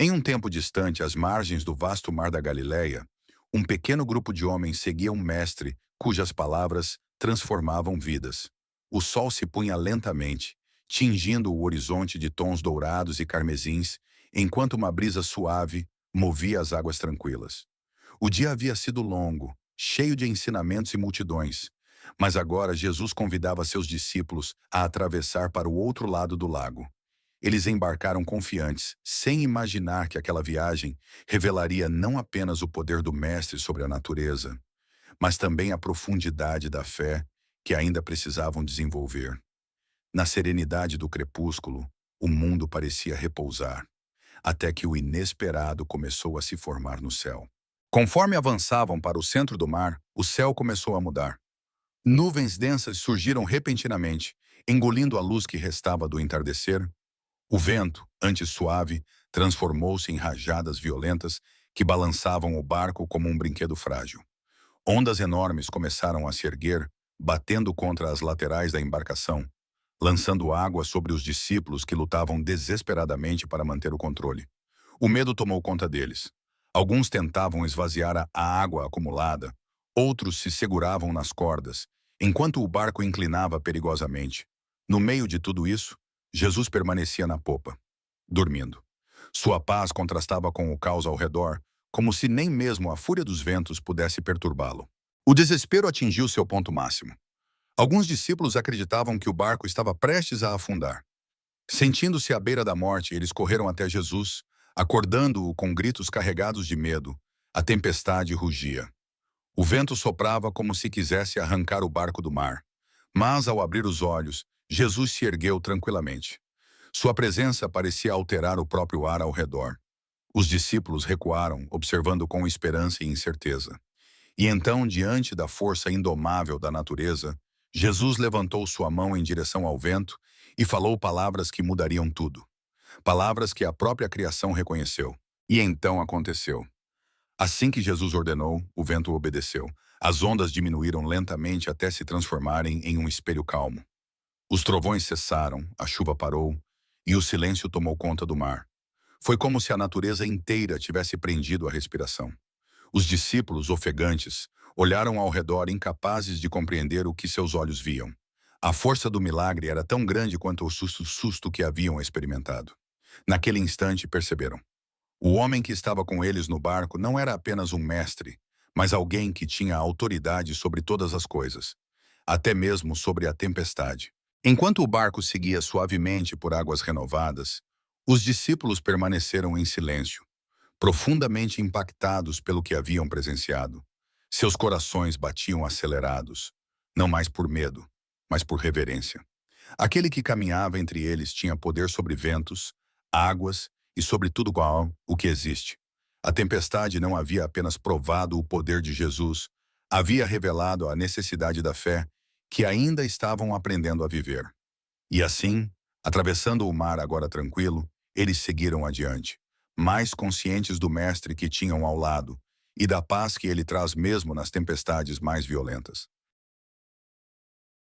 Em um tempo distante, às margens do vasto mar da Galileia, um pequeno grupo de homens seguia um mestre cujas palavras transformavam vidas. O sol se punha lentamente, tingindo o horizonte de tons dourados e carmesins, enquanto uma brisa suave movia as águas tranquilas. O dia havia sido longo, cheio de ensinamentos e multidões, mas agora Jesus convidava seus discípulos a atravessar para o outro lado do lago. Eles embarcaram confiantes, sem imaginar que aquela viagem revelaria não apenas o poder do Mestre sobre a natureza, mas também a profundidade da fé que ainda precisavam desenvolver. Na serenidade do crepúsculo, o mundo parecia repousar, até que o inesperado começou a se formar no céu. Conforme avançavam para o centro do mar, o céu começou a mudar. Nuvens densas surgiram repentinamente, engolindo a luz que restava do entardecer. O vento, antes suave, transformou-se em rajadas violentas que balançavam o barco como um brinquedo frágil. Ondas enormes começaram a se erguer, batendo contra as laterais da embarcação, lançando água sobre os discípulos que lutavam desesperadamente para manter o controle. O medo tomou conta deles. Alguns tentavam esvaziar a água acumulada, outros se seguravam nas cordas, enquanto o barco inclinava perigosamente. No meio de tudo isso, Jesus permanecia na popa, dormindo. Sua paz contrastava com o caos ao redor, como se nem mesmo a fúria dos ventos pudesse perturbá-lo. O desespero atingiu seu ponto máximo. Alguns discípulos acreditavam que o barco estava prestes a afundar. Sentindo-se à beira da morte, eles correram até Jesus, acordando-o com gritos carregados de medo. A tempestade rugia. O vento soprava como se quisesse arrancar o barco do mar. Mas, ao abrir os olhos, Jesus se ergueu tranquilamente. Sua presença parecia alterar o próprio ar ao redor. Os discípulos recuaram, observando com esperança e incerteza. E então, diante da força indomável da natureza, Jesus levantou sua mão em direção ao vento e falou palavras que mudariam tudo. Palavras que a própria criação reconheceu. E então aconteceu. Assim que Jesus ordenou, o vento obedeceu. As ondas diminuíram lentamente até se transformarem em um espelho calmo. Os trovões cessaram, a chuva parou, e o silêncio tomou conta do mar. Foi como se a natureza inteira tivesse prendido a respiração. Os discípulos, ofegantes, olharam ao redor incapazes de compreender o que seus olhos viam. A força do milagre era tão grande quanto o susto que haviam experimentado. Naquele instante perceberam. O homem que estava com eles no barco não era apenas um mestre, mas alguém que tinha autoridade sobre todas as coisas, até mesmo sobre a tempestade. Enquanto o barco seguia suavemente por águas renovadas, os discípulos permaneceram em silêncio, profundamente impactados pelo que haviam presenciado. Seus corações batiam acelerados, não mais por medo, mas por reverência. Aquele que caminhava entre eles tinha poder sobre ventos, águas e sobre tudo o que existe. A tempestade não havia apenas provado o poder de Jesus, havia revelado a necessidade da fé que ainda estavam aprendendo a viver. E assim, atravessando o mar agora tranquilo, eles seguiram adiante, mais conscientes do Mestre que tinham ao lado e da paz que ele traz mesmo nas tempestades mais violentas.